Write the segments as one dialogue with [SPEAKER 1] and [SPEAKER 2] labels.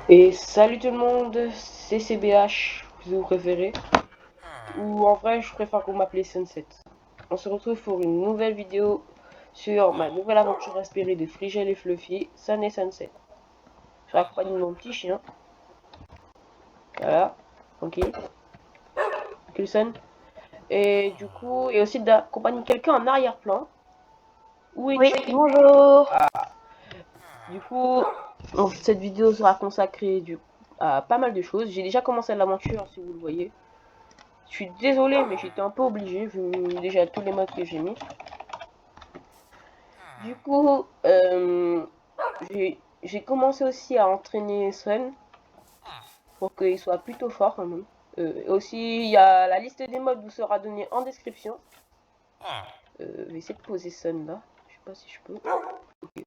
[SPEAKER 1] Et salut tout le monde, c'est CBH, si vous préférez. Ou en vrai, je préfère qu'on m'appelle Sunset. On se retrouve pour une nouvelle vidéo sur ma nouvelle aventure inspirée de Frigel et Fluffy, Sun et Sunset. Je raccompagne mon petit chien. Voilà, tranquille. Tranquille Sun. Et du coup, et aussi d'accompagner quelqu'un en arrière-plan. Où
[SPEAKER 2] Oui,
[SPEAKER 1] es-tu?
[SPEAKER 2] bonjour.
[SPEAKER 1] Du coup, cette vidéo sera consacrée à pas mal de choses. J'ai déjà commencé l'aventure, si vous le voyez. Je suis désolé, mais j'étais un peu obligé, vu déjà tous les modes que j'ai mis. Du coup, j'ai commencé aussi à entraîner Sun pour qu'il soit plutôt fort quand même. Aussi, il y a la liste des modes vous sera donnée en description. Je vais essayer de poser Sun là. Je sais pas si je peux. Okay.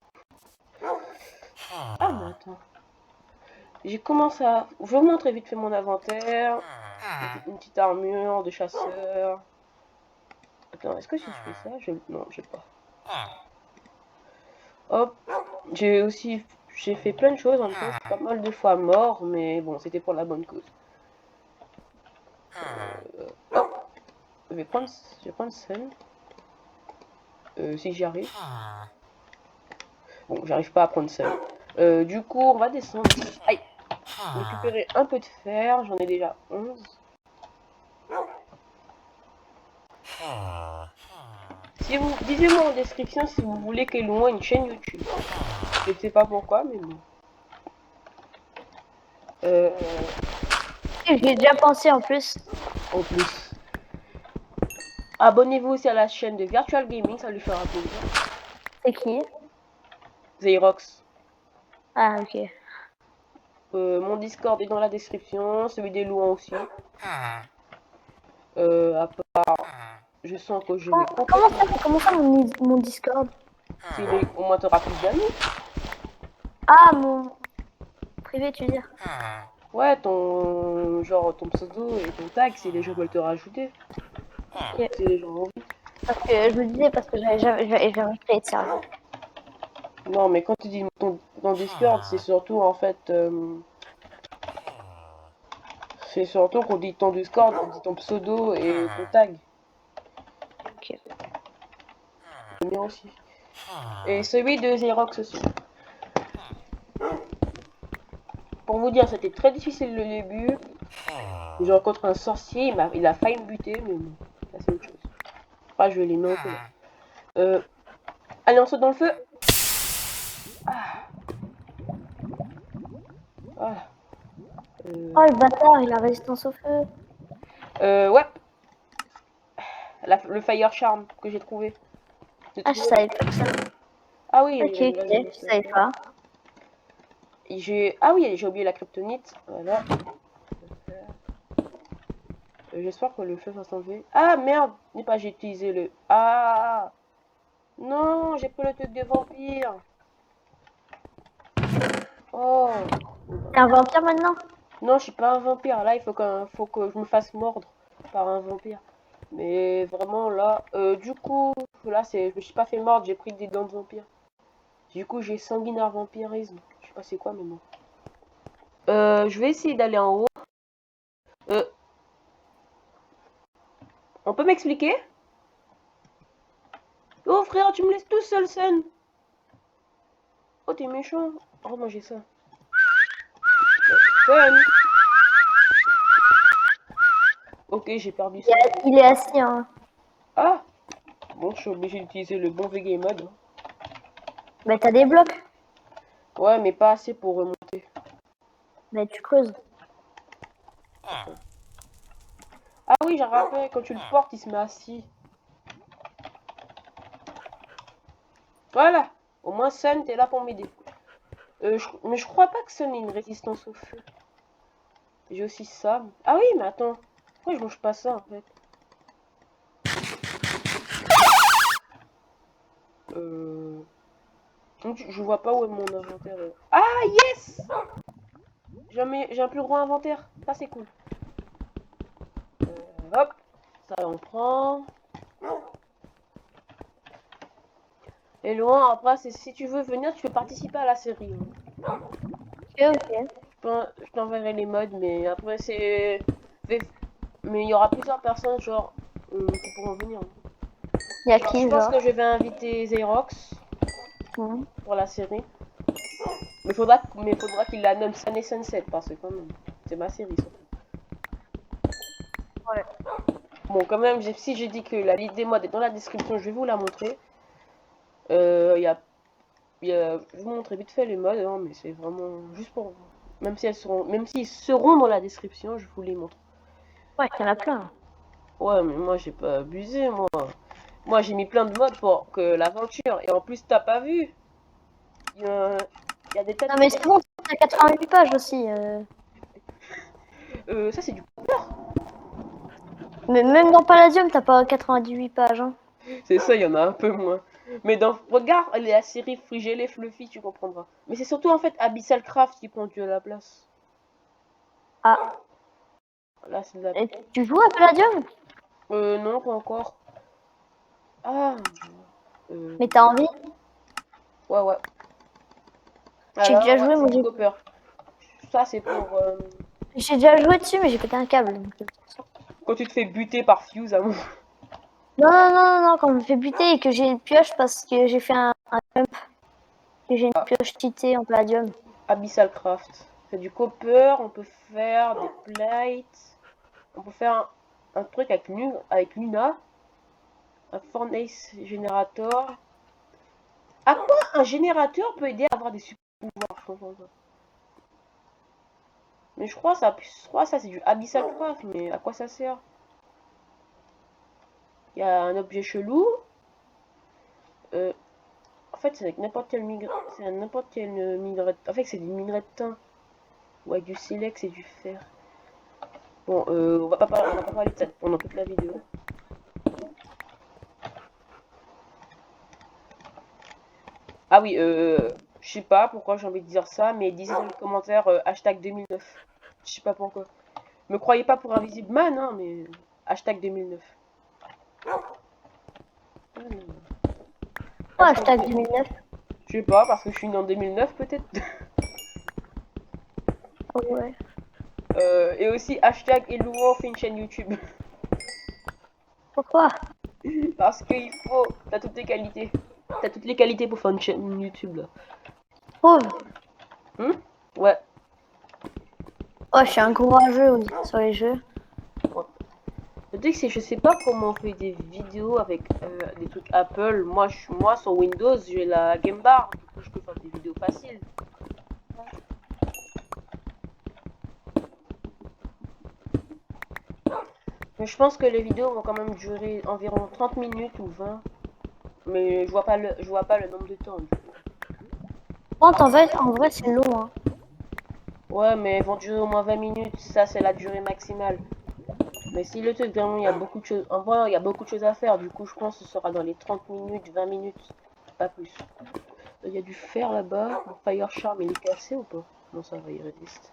[SPEAKER 1] Ah, mais attends. J'ai commencé à. Je vais vous montrer vite fait mon inventaire. Une petite armure de chasseur. Attends, est-ce que si je fais ça, non, je sais pas. Hop, j'ai fait plein de choses en fait, pas mal de fois mort, mais bon, c'était pour la bonne cause. Hop, je vais prendre Sun, si j'y arrive. Bon, j'arrive pas à prendre Sun. Du coup, on va descendre. Aïe, récupérer un peu de fer, j'en ai déjà 11. Si vous, dites-moi en description si vous voulez qu'elle ait une chaîne YouTube. Je ne sais pas pourquoi, mais bon. Euh,
[SPEAKER 2] J'y ai déjà pensé en plus.
[SPEAKER 1] en plus. Abonnez-vous aussi à la chaîne de Virtual Gaming, ça lui fera plaisir.
[SPEAKER 2] C'est qui?
[SPEAKER 1] Xerox.
[SPEAKER 2] Ah, ok.
[SPEAKER 1] Mon Discord est dans la description, celui des louans aussi. À part, je sens que je vais complètement.
[SPEAKER 2] Comment ça mon Discord?
[SPEAKER 1] On m'entendra plus d'amis.
[SPEAKER 2] Ah, mon privé, tu veux dire?
[SPEAKER 1] Ouais, ton pseudo et ton tag, si les gens veulent te rajouter.
[SPEAKER 2] Ok.
[SPEAKER 1] Si les gens ont envie.
[SPEAKER 2] Parce que je me disais, parce que j'avais créé de serveur.
[SPEAKER 1] Non, mais quand tu dis ton Discord, c'est surtout en fait. C'est surtout qu'on dit ton Discord, on dit ton pseudo et ton tag.
[SPEAKER 2] Ok.
[SPEAKER 1] Le mien aussi. Et celui de Xerox aussi. Pour vous dire, c'était très difficile le début. J'ai rencontré un sorcier, il a failli me buter, mais bon, ça c'est autre chose. Après, je les mets en colère. Allez, on saute dans le feu. Ah, voilà.
[SPEAKER 2] Oh, le bâtard, il a résistance au feu.
[SPEAKER 1] Ouais, le Fire Charm que j'ai trouvé.
[SPEAKER 2] Ah, je savais pas ça.
[SPEAKER 1] Ah oui,
[SPEAKER 2] Ok,
[SPEAKER 1] il a
[SPEAKER 2] ok, je savais pas.
[SPEAKER 1] Ah oui, j'ai oublié la kryptonite. Voilà. J'espère que le feu va s'enlever. Ah merde, n'est pas j'ai utilisé le. Ah non, j'ai pris le truc de vampire. Oh.
[SPEAKER 2] T'es un vampire maintenant?
[SPEAKER 1] Non, je suis pas un vampire. Là, faut que je me fasse mordre par un vampire. Mais vraiment là, du coup, là je me suis pas fait mordre, j'ai pris des dents de vampire. Du coup, j'ai sanguinaire vampirisme. Je sais pas c'est quoi, mais bon. Je vais essayer d'aller en haut. Euh, on peut m'expliquer? Oh frère, tu me laisses tout seul, Sun. Oh, t'es méchant. Oh, moi j'ai ça. Sun. Ok, j'ai perdu ça.
[SPEAKER 2] Il est assis, hein.
[SPEAKER 1] Ah, bon, je suis obligé d'utiliser le bon VG mode.
[SPEAKER 2] Bah, t'as des blocs.
[SPEAKER 1] Ouais, mais pas assez pour remonter.
[SPEAKER 2] Bah, tu creuses.
[SPEAKER 1] Ah oui, j'ai rappelé, quand tu le portes, il se met assis. Voilà. Au moins, Sun, t'es là pour m'aider. Mais je crois pas que Sun ait une résistance au feu. J'ai aussi ça. Ah oui, mais attends. Pourquoi je mange pas ça, en fait? Donc, je vois pas où est mon inventaire. Ah, yes! J'ai un plus gros inventaire. Ça, c'est cool. Hop. Ça, on prend. Et loin, après, si tu veux venir, tu peux participer à la série.
[SPEAKER 2] Ok, ok.
[SPEAKER 1] je t'enverrai les modes, mais après c'est... Mais il y aura plusieurs personnes, genre, qui pourront venir.
[SPEAKER 2] Il y a
[SPEAKER 1] Genre,
[SPEAKER 2] qui,
[SPEAKER 1] je pense
[SPEAKER 2] genre?
[SPEAKER 1] que je vais inviter Xerox
[SPEAKER 2] Mhm.
[SPEAKER 1] pour la série. Mais faudra qu'il la nomme Sun et Sunset, parce que quand même, c'est ma série, ça.
[SPEAKER 2] Ouais.
[SPEAKER 1] Bon, quand même, si j'ai dit que la liste des modes est dans la description, je vais vous la montrer. Je vais vous montrer vite fait les modes, hein, mais c'est vraiment juste pour vous. Même s'ils seront dans la description, je vous les montre.
[SPEAKER 2] Ouais, il y en a plein.
[SPEAKER 1] Ouais, mais moi j'ai pas abusé, moi. Moi j'ai mis plein de modes pour que l'aventure. Et en plus, t'as pas vu. Il y a, il y a des tas de
[SPEAKER 2] Non, mais
[SPEAKER 1] trucs.
[SPEAKER 2] c'est bon, t'as 88 pages aussi.
[SPEAKER 1] Ça c'est du.
[SPEAKER 2] Mais même dans Palladium, t'as pas 98 pages. Hein.
[SPEAKER 1] C'est ça, il y en a un peu moins. Mais regarde la série Frigel et Fluffy, tu comprendras. Mais c'est surtout en fait Abyssal Craft qui prend de la place.
[SPEAKER 2] Ah,
[SPEAKER 1] Là, c'est de la.
[SPEAKER 2] et tu joues à Palladium?
[SPEAKER 1] Non, pas encore. Ah.
[SPEAKER 2] Mais t'as envie?
[SPEAKER 1] Ouais, ouais.
[SPEAKER 2] J'ai
[SPEAKER 1] Alors,
[SPEAKER 2] déjà
[SPEAKER 1] ouais,
[SPEAKER 2] joué,
[SPEAKER 1] c'est
[SPEAKER 2] moi
[SPEAKER 1] du copper. Ça, c'est pour
[SPEAKER 2] j'ai déjà joué dessus, mais j'ai pété un câble. Donc,
[SPEAKER 1] quand tu te fais buter par Fuse à mon.
[SPEAKER 2] non, non, non, non, non, quand je me fais buter et que j'ai une pioche parce que j'ai fait un jump, que j'ai une pioche cheatée en Palladium.
[SPEAKER 1] Abyssal Craft. C'est du copper, on peut faire des plates. On peut faire un truc avec Luna. Un Fornace Generator. À quoi un générateur peut aider à avoir des super pouvoirs? Je comprends pas. Mais je crois ça c'est du Abyssal Craft, mais à quoi ça sert? Il y a un objet chelou. Euh, En fait, c'est avec n'importe quel minerai. C'est n'importe quel minerai. En fait, c'est du minerai de tin. Ou avec du silex et du fer. Bon, on va pas parler de ça pendant toute la vidéo. Ah oui, je sais pas pourquoi j'ai envie de dire ça, mais disez dans les commentaires hashtag 2009. Je sais pas pourquoi. Me croyez pas pour Invisible Man, hein, mais hashtag 2009.
[SPEAKER 2] Oh,
[SPEAKER 1] Hashtag
[SPEAKER 2] hashtag 2009.
[SPEAKER 1] je sais pas, parce que je suis né en 2009 peut-être.
[SPEAKER 2] Oh, ouais.
[SPEAKER 1] Et aussi hashtag Elouan fait une chaîne YouTube.
[SPEAKER 2] Pourquoi?
[SPEAKER 1] Parce qu'il faut, t'as toutes les qualités. T'as toutes les qualités pour faire une chaîne YouTube là.
[SPEAKER 2] Pauvre.
[SPEAKER 1] Ouais.
[SPEAKER 2] Oh, je suis un gros rageux oui, sur les jeux.
[SPEAKER 1] Le truc c'est que je sais pas comment on fait des vidéos avec des trucs Apple. Moi sur Windows j'ai la Game Bar, du coup je peux faire des vidéos faciles. Mais je pense que les vidéos vont quand même durer environ 30 minutes ou 20. Mais je vois pas le nombre de temps. Du coup.
[SPEAKER 2] En vrai c'est long. Hein.
[SPEAKER 1] Ouais, mais elles vont durer au moins 20 minutes. Ça, c'est la durée maximale. Mais si le truc, vraiment, il y a beaucoup de choses. En vrai, il y a beaucoup de choses à faire. Du coup, je pense que ce sera dans les 30 minutes, 20 minutes. Pas plus. Il y a du fer là-bas. Mon Fire Charm, il est cassé ou pas? Non, ça va, il résiste.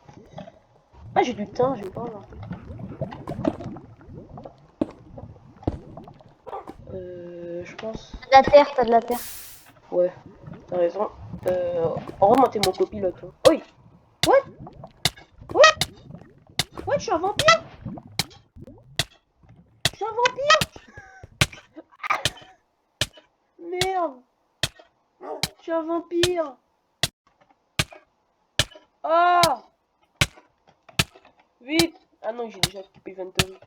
[SPEAKER 1] Ah, j'ai du thym, j'ai pas remarqué. Je pense.
[SPEAKER 2] T'as de la terre, t'as de la terre.
[SPEAKER 1] Ouais, t'as raison. Remonter mon copilote. Hein. Oui! Ouais! Ouais! Ouais, je suis un vampire! Je suis un vampire! Merde! Je suis un vampire! Ah! Vite! Ah non, j'ai déjà équipé Inventory.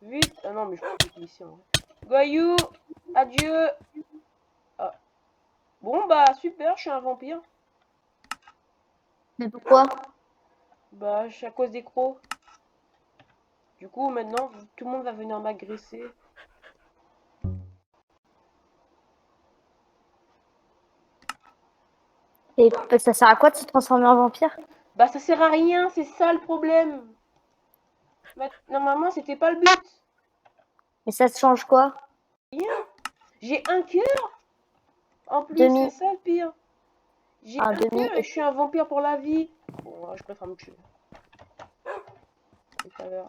[SPEAKER 1] Vite! Ah non, mais je peux cliquer ici en vrai. Goyou! Adieu! Ah. Bon, bah super, je suis un vampire.
[SPEAKER 2] Mais pourquoi?
[SPEAKER 1] Bah, je suis à cause des crocs. Du coup, maintenant, tout le monde va venir m'agresser.
[SPEAKER 2] Et ça sert à quoi de se transformer en vampire?
[SPEAKER 1] Bah, ça sert à rien, c'est ça le problème. Bah, normalement, c'était pas le but.
[SPEAKER 2] Mais ça te change quoi?
[SPEAKER 1] Rien. J'ai un cœur. En plus,
[SPEAKER 2] Demi.
[SPEAKER 1] c'est ça le pire. J'ai
[SPEAKER 2] Un
[SPEAKER 1] un
[SPEAKER 2] demi.
[SPEAKER 1] cœur et je suis un vampire pour la vie. Bon, je préfère me tuer. Tout à l'heure.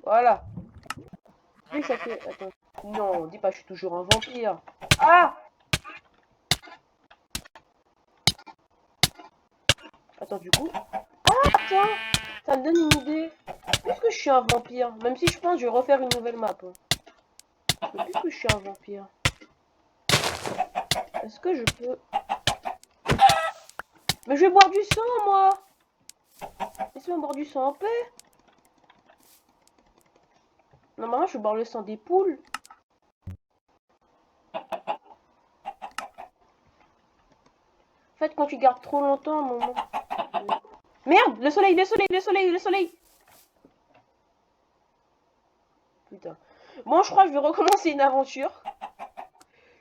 [SPEAKER 1] Voilà. Oui, ça fait. Attends. Non, dis pas, je suis toujours un vampire. Ah! Attends, du coup. Ah, putain! Ça me donne une idée. Est-ce que je suis un vampire? Même si je pense que je vais refaire une nouvelle map. Mais puisque je suis un vampire. Est-ce que je peux... Mais je vais boire du sang, moi! Laisse-moi boire du sang en paix. Normalement, je vais boire le sang des poules. En fait, quand tu gardes trop longtemps, un moment... Merde! Le soleil, le soleil, le soleil, le soleil! Putain. Bon, je crois que je vais recommencer une aventure.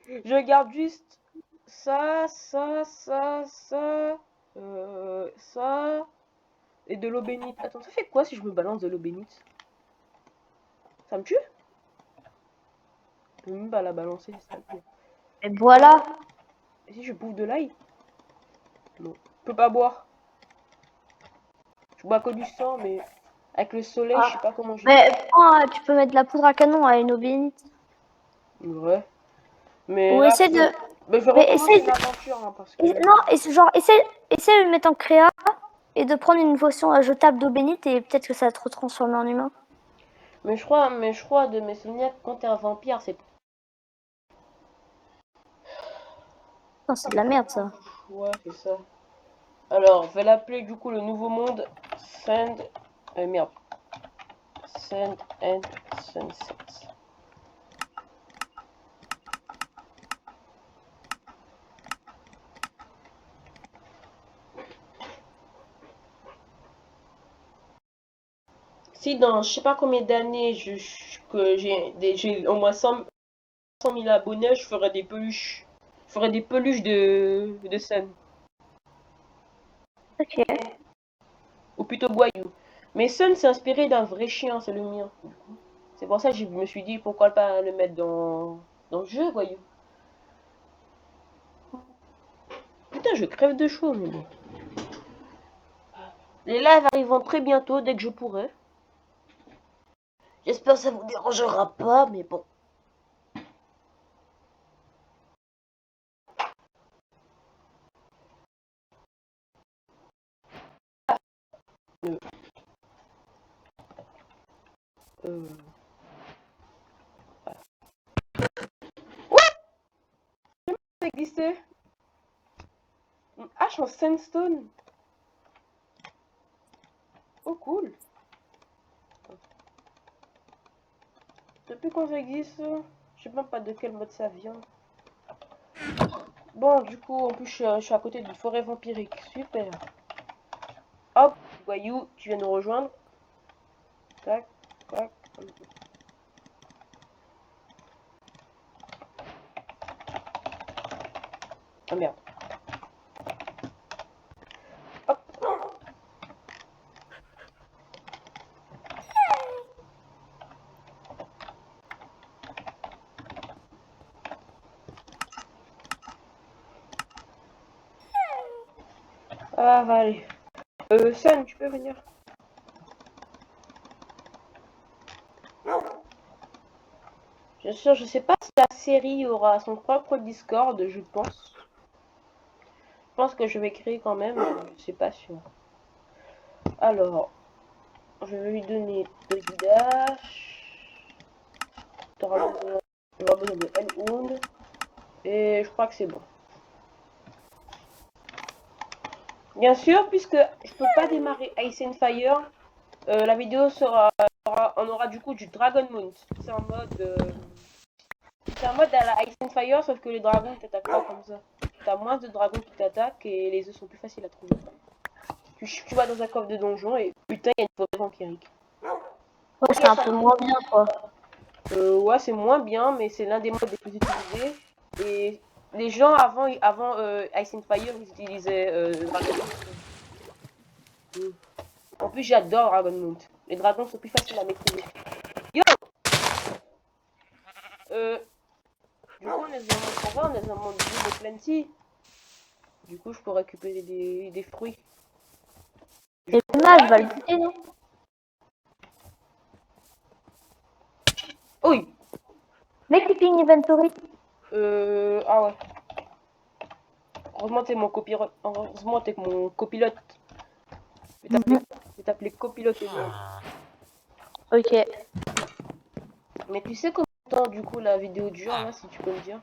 [SPEAKER 1] Je garde juste ça, ça, ça, ça, ça, et de l'eau bénite. Attends, ça fait quoi si je me balance de l'eau bénite? Ça me tue? Je peux même pas la balancer, ça me tue.
[SPEAKER 2] Et voilà.
[SPEAKER 1] Et si je bouffe de l'ail? Non. Je peux pas boire. Je bois que du sang, mais avec le soleil, je sais pas comment je...
[SPEAKER 2] Mais tu peux mettre de la poudre à canon à une eau bénite.
[SPEAKER 1] Ouais. Mais
[SPEAKER 2] Ou
[SPEAKER 1] là,
[SPEAKER 2] essaie de...
[SPEAKER 1] mais je vais
[SPEAKER 2] Mais
[SPEAKER 1] recommencer
[SPEAKER 2] essaie
[SPEAKER 1] une
[SPEAKER 2] de...
[SPEAKER 1] aventure, hein, parce que...
[SPEAKER 2] Non, essaie de mettre en créa et de prendre une potion jetable d'eau bénite et peut-être que ça va te retransformer en humain.
[SPEAKER 1] Mais je crois de mes souvenirs, quand t'es un vampire, c'est...
[SPEAKER 2] Non, c'est de la merde, ça.
[SPEAKER 1] Ouais, c'est ça. Alors, je vais l'appeler du coup le nouveau monde Sand... merde. Sand and Sunset. Si dans je sais pas combien d'années que j'ai au moins 100 000 abonnés, je ferai des peluches. Je ferai des peluches de Sun.
[SPEAKER 2] Ok.
[SPEAKER 1] Ou plutôt Guayou. Mais Sun c'est inspiré d'un vrai chien, c'est le mien. C'est pour ça que je me suis dit pourquoi pas le mettre dans le jeu, Guayou. Putain, je crève de chaud, mais bon. Les lives arriveront très bientôt, dès que je pourrai. J'espère que ça vous dérangera pas, mais bon. Euh, euh... Ça existait. Une hache en sandstone. Oh cool. Depuis quand ça existe, je sais même pas de quel mode ça vient. Bon, du coup, en plus, je suis à côté d'une forêt vampirique. Super. Hop, Voyou, tu viens nous rejoindre. Tac, tac. Ah merde. Hop. Ah, va aller. Sun, tu peux venir. Bien sûr, je sais pas si la série aura son propre Discord, je pense. Je pense que je vais créer quand même, je sais pas sûr. Alors, je vais lui donner de guidage. Tu auras besoin de Hellhound. Et je crois que c'est bon. Bien sûr, puisque je peux pas démarrer Ice and Fire, la vidéo on aura du coup du Dragon Mount. C'est un mode à la Ice and Fire, sauf que les dragons ne t'attaquent pas comme ça. T'as moins de dragons qui t'attaquent et les œufs sont plus faciles à trouver. Tu vas dans un coffre de donjon et putain, il y a une forêt vampirique.
[SPEAKER 2] Ouais, c'est un peu moins bien, quoi.
[SPEAKER 1] Ouais, c'est moins bien, mais c'est l'un des modes les plus utilisés. Et les gens avant Ice and Fire, ils utilisaient Dragon Mount. En plus, j'adore Dragon Mount. Les dragons sont plus faciles à maîtriser. Yo! Du coup, on est dans un monde, on est dans un monde de plenty. Du coup, je peux récupérer des fruits.
[SPEAKER 2] Et le mage va le buter, non?
[SPEAKER 1] Oui!
[SPEAKER 2] Keeping inventory.
[SPEAKER 1] Ah ouais. Heureusement, t'es mon copilote. Je vais t'appeler copilote Emerald.
[SPEAKER 2] Ok.
[SPEAKER 1] Mais tu sais comment du coup la vidéo dure là, si tu peux me dire?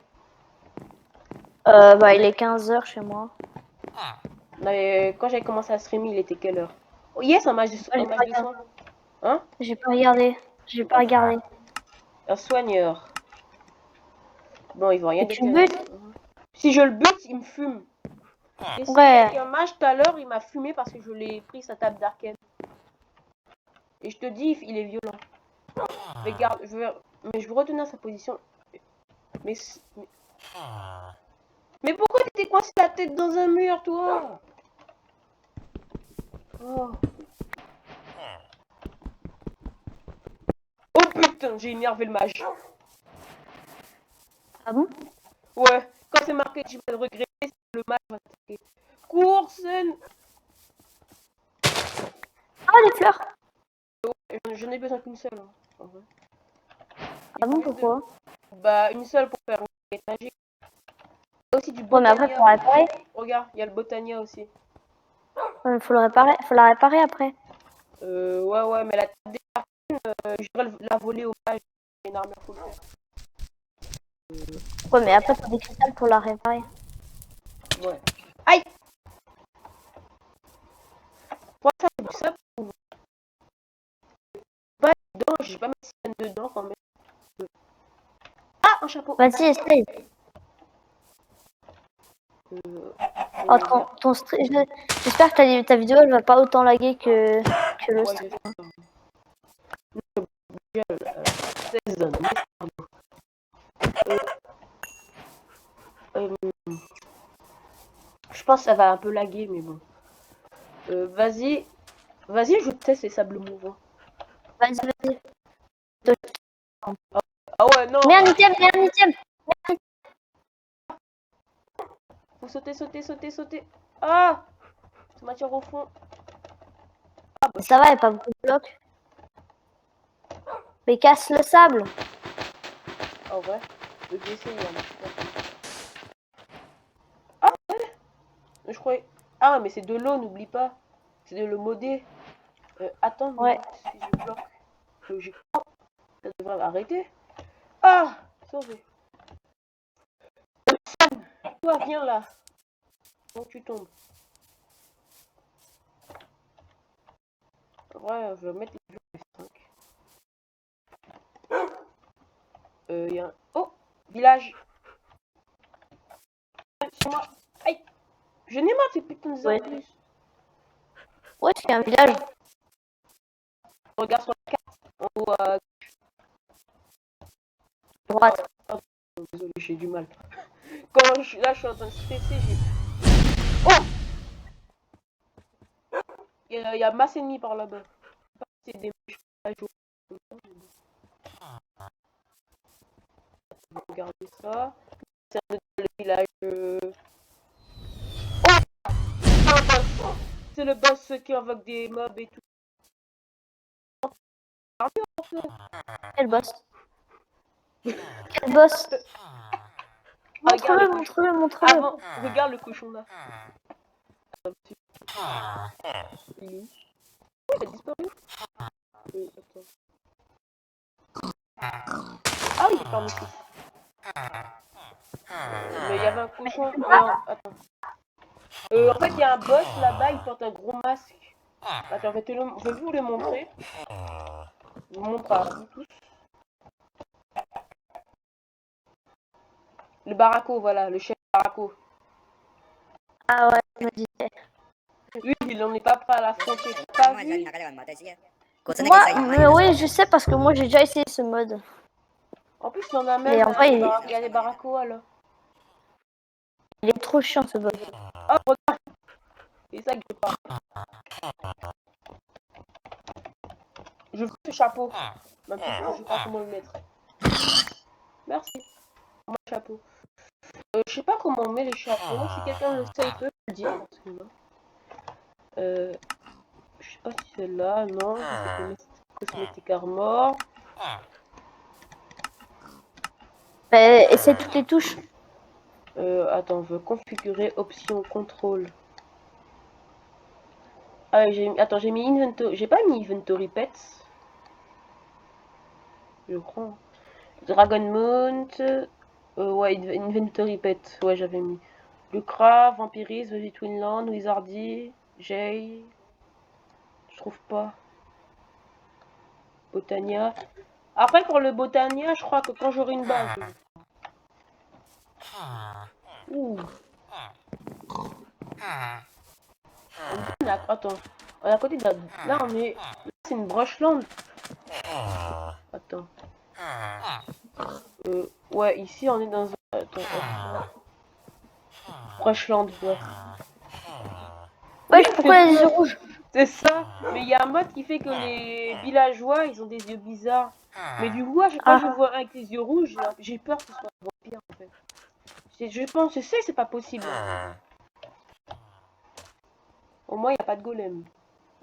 [SPEAKER 2] Bah, il est 15h chez moi.
[SPEAKER 1] Mais quand j'ai commencé à streamer, il était quelle heure? Oh yes,
[SPEAKER 2] Ah,
[SPEAKER 1] un match de soin. Hein?
[SPEAKER 2] j'ai pas regardé. J'ai pas regardé.
[SPEAKER 1] Un soigneur. Bon, il va rien
[SPEAKER 2] Et
[SPEAKER 1] dire.
[SPEAKER 2] tu butes?
[SPEAKER 1] Si je le bute, il me fume. Et si
[SPEAKER 2] Ouais.
[SPEAKER 1] avec un match tout à l'heure, il m'a fumé parce que je l'ai pris sa table d'arcade. Et je te dis, il est violent. Mais je vais retenir sa position. Mais, mais pourquoi t'étais coincé la tête dans un mur, toi? Oh. Oh putain, j'ai énervé le mage.
[SPEAKER 2] Ah bon?
[SPEAKER 1] Ouais, quand c'est marqué que je vais le regretter, c'est que le mage va attaquer. Course.
[SPEAKER 2] Ah, les fleurs.
[SPEAKER 1] J'en ai besoin qu'une seule. Hein, en vrai.
[SPEAKER 2] Ah bon, pourquoi?
[SPEAKER 1] Bah, une seule pour faire une magique. Il y a aussi du
[SPEAKER 2] Ouais, mais après,
[SPEAKER 1] botania.
[SPEAKER 2] faut la réparer.
[SPEAKER 1] Regarde, il y a le botania aussi.
[SPEAKER 2] Ouais, mais faut le réparer. Faut la réparer après.
[SPEAKER 1] Ouais, mais la table des je devrais la voler au mage. C'est une armure, faut le faire.
[SPEAKER 2] Ouais, mais après, faut des cristals pour la réparer.
[SPEAKER 1] Ouais. Aïe! Pour ça, j'ai du sable. Pas dedans, j'ai pas mis dedans quand même. Ah, un chapeau!
[SPEAKER 2] Vas-y, essaye. Oh, j'espère que ta vidéo elle va pas autant laguer que le
[SPEAKER 1] Ouais,
[SPEAKER 2] stream.
[SPEAKER 1] j'ai 16 ans. Euh, je pense que ça va un peu laguer, mais bon. Vas-y, je teste les sables mouvants.
[SPEAKER 2] Vas-y, vas-y.
[SPEAKER 1] Ah ouais, non!
[SPEAKER 2] Mets un item, mets un item.
[SPEAKER 1] Faut sauter. Ah! Ça m'attire au fond. Ah bah,
[SPEAKER 2] Ça va, il n'y a pas beaucoup de blocs. Mais casse le sable.
[SPEAKER 1] en vrai, je vais essayer. Ah ouais! Je croyais. Ah, mais c'est de l'eau, n'oublie pas. C'est de l'eau modée. Attends,
[SPEAKER 2] Ouais.
[SPEAKER 1] si je bloque. Ça devrait arrêter. Ah! Sauvé. Toi, viens là. Donc tu tombes. Ouais, je vais mettre les jeux F5. Y a un... Oh! Village. Chez moi. Aïe! Je n'ai marre de ces putains de
[SPEAKER 2] Ouais.
[SPEAKER 1] zombies.
[SPEAKER 2] Ouais, c'est un village.
[SPEAKER 1] Regarde sur la carte. En haut à
[SPEAKER 2] Droite.
[SPEAKER 1] désolé, j'ai du mal. Quand là, je suis en train de stresser, j'ai... Oh! Il y a masse ennemie par là-bas. C'est des méchants. Regardez ça. C'est le village. Oh! C'est le boss qui invoque des mobs et tout.
[SPEAKER 2] Quel boss? Quel boss? Montre-le, montre-le, montre-le.
[SPEAKER 1] Avant, regarde le cochon là. Il est où? Il a disparu? Attends. Ah oui, par ici. Mais il y avait un cochon. Attends. En fait, il y a un boss là-bas, il porte un gros masque. Attends, je vais vous le montrer. Je vous montre à vous tous. Le Barako, voilà, le chef Barako.
[SPEAKER 2] Ah ouais, je me disais.
[SPEAKER 1] Lui, il n'en est pas prêt à l'affronter. Pas vu.
[SPEAKER 2] Moi, mais oui, je sais parce que moi j'ai déjà essayé ce mode.
[SPEAKER 1] En plus, il y en a même.
[SPEAKER 2] Et en vrai,
[SPEAKER 1] Il y a des Barako là.
[SPEAKER 2] il est trop chiant ce mode.
[SPEAKER 1] Oh, regarde. C'est ça que je parle. Je veux ce chapeau. Maintenant, je sais pas comment le mettre. Merci. Mon chapeau. Je sais pas comment on met les chapeaux. Si quelqu'un le sait, il peut le dire. Parce que non. Je sais pas si c'est là. Non. C'est cosmétique armor.
[SPEAKER 2] Bah, essaie toutes les touches.
[SPEAKER 1] Attends, je veux configurer option contrôle. Ah, attends, j'ai mis inventory. J'ai pas mis inventory pets. Je crois. Dragon Mount. Ouais, inventory pet. Ouais, j'avais mis. Lucra, Vampirisme, Betweenland, Wizardy, Jay. Je trouve pas. Botania. Après, pour le Botania, je crois que quand j'aurai une base. Ouh. Là, attends. On est à côté de la... Là, on est... C'est une Brushland. Attends. Ouais, ici, on est dans un... Attends. Brushland, ouais.
[SPEAKER 2] Ouais, pourquoi les yeux rouges?
[SPEAKER 1] C'est ça. Mais il y a un mode qui fait que les villageois, ils ont des yeux bizarres. Mais du coup, à chaque fois que je vois un avec les yeux rouges, j'ai peur que ce soit un vampire, en fait. Je pense, je sais, c'est pas possible. Au moins, il n'y a pas de golem.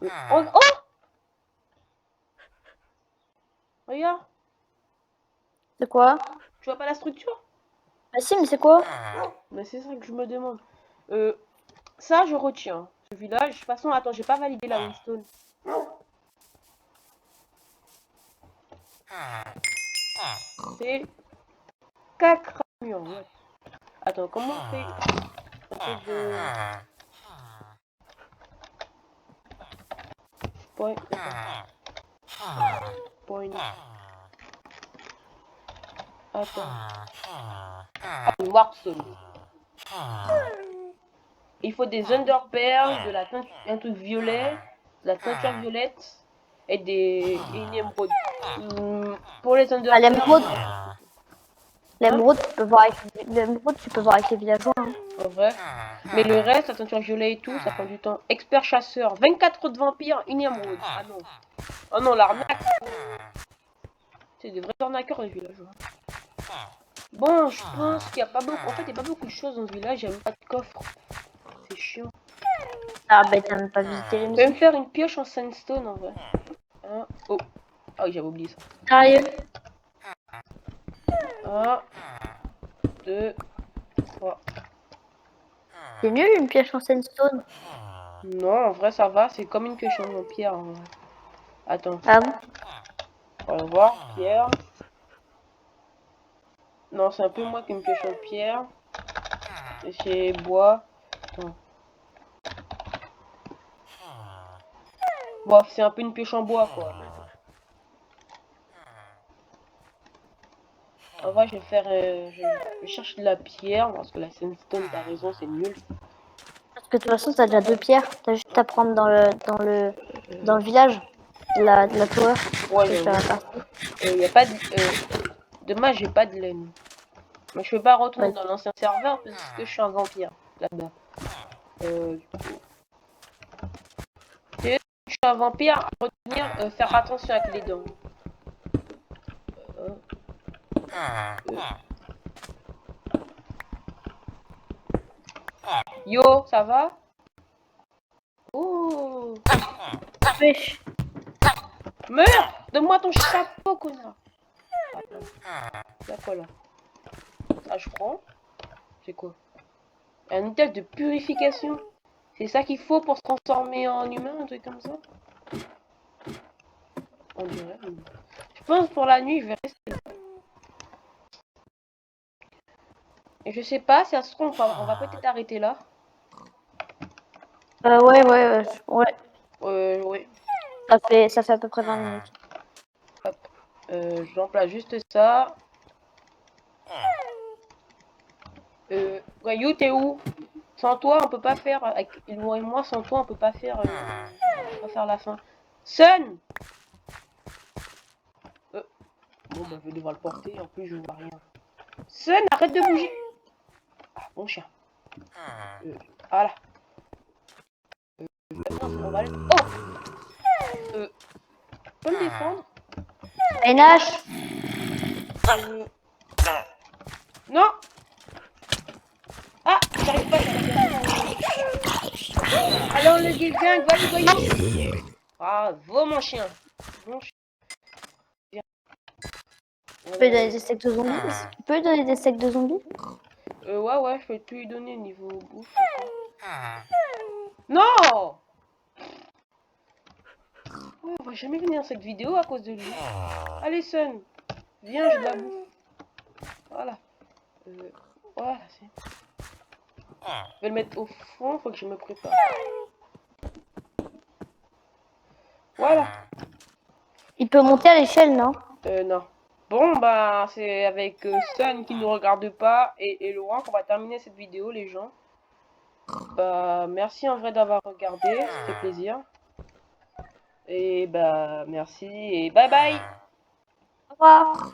[SPEAKER 1] Oh, oh, regarde,
[SPEAKER 2] C'est quoi?
[SPEAKER 1] tu vois pas la structure?
[SPEAKER 2] Bah si, mais c'est quoi?
[SPEAKER 1] Mais c'est ça que je me demande. Ça, je retiens. Ce village, de toute façon, attends, j'ai pas validé la Winston. C'est Cacramion, ouais. Attends, comment on fait? On fait de... Point. Point. Attends. Warpstone. Il faut des underpearls, de la teinture, un truc violet, de la teinture violette et une émeraude. Pour les underpearls.
[SPEAKER 2] l'émeraude.
[SPEAKER 1] Hein?
[SPEAKER 2] L'émeraude, tu peux voir avec les villageois. Hein.
[SPEAKER 1] En vrai. Mais le reste, la teinture violet et tout, ça prend du temps. Expert chasseur, 24 autres vampires, une émeraude. Ah non. Oh non, l'arnaque. C'est des vrais arnaqueurs les villageois. Bon, je pense qu'il n'y a pas beaucoup. En fait, il n'y a pas beaucoup de choses dans ce village, il n'y a même pas de coffre. C'est chiant.
[SPEAKER 2] Ah bah t'as même pas visité les
[SPEAKER 1] Je vais me
[SPEAKER 2] maisons.
[SPEAKER 1] faire une pioche en sandstone en vrai. Hein? Oh. Ah oui, j'avais oublié ça.
[SPEAKER 2] Sérieux?
[SPEAKER 1] 1, 2, 3.
[SPEAKER 2] C'est nul une pioche en sandstone.
[SPEAKER 1] Non, en vrai, ça va. C'est comme une pioche en pierre. En vrai. Attends.
[SPEAKER 2] Ah bon?
[SPEAKER 1] On va voir. Pierre. Non, c'est un peu moins qu'une pioche en pierre. Et c'est bois. Attends. Bon, c'est un peu une pioche en bois, quoi. En vrai, je vais faire... je cherche de la pierre, parce que la sandstone, t'as raison, c'est nul.
[SPEAKER 2] Parce que de toute façon t'as déjà 2 pierres. T'as juste à prendre dans le village de la tour.
[SPEAKER 1] Ouais,
[SPEAKER 2] Je vais faire la partie.
[SPEAKER 1] y a pas de... dommage, j'ai pas de laine. Mais je peux pas retourner
[SPEAKER 2] Ouais.
[SPEAKER 1] dans l'ancien serveur, parce que je suis un vampire, là-bas. Du coup... Je suis un vampire, à retenir, faire attention avec les dents. Yo, ça va? Oh,
[SPEAKER 2] Pêche.
[SPEAKER 1] meurs! Donne-moi ton chapeau, connard! Y'a quoi là? Ça, je prends. C'est quoi? Un item de purification. C'est ça qu'il faut pour se transformer en humain, un truc comme ça? On dirait. Je pense pour la nuit, je vais rester là. Et je sais pas, si ça se trouve, on va peut-être arrêter là.
[SPEAKER 2] Ouais.
[SPEAKER 1] Oui.
[SPEAKER 2] Ça fait à peu près 20 minutes.
[SPEAKER 1] Hop. Je remplace juste ça. Ouais, You, t'es où? Sans toi, on peut pas faire. Avec moi et moi, sans toi, on peut pas faire la fin. Sun! Bon, bah, je vais devoir le porter. En plus, je vois rien. Sun, arrête de bouger! Ah, bon chien. Voilà. On va aller. Oh! Tu peux me défendre?
[SPEAKER 2] NH.
[SPEAKER 1] Non! Ah! J'arrive pas, alors le gang, va le voyou! Bravo, mon chien! Mon chien.
[SPEAKER 2] Tu peux donner des steaks de zombies aussi. Tu peux donner des steaks de zombies?
[SPEAKER 1] Ouais, je vais tout lui donner niveau bouffe. Non! Oh, on va jamais finir cette vidéo à cause de lui. Allez, Sun, viens, je la bouffe. Voilà. Voilà, c'est... Je vais le mettre au fond, faut que je me prépare. Voilà.
[SPEAKER 2] Il peut monter à l'échelle, non?
[SPEAKER 1] Non. Bon, bah, c'est avec Sun qui ne nous regarde pas et Laurent qu'on va terminer cette vidéo, les gens. Bah, merci en vrai d'avoir regardé, c'était plaisir. Et bah, merci et bye bye.
[SPEAKER 2] Au revoir.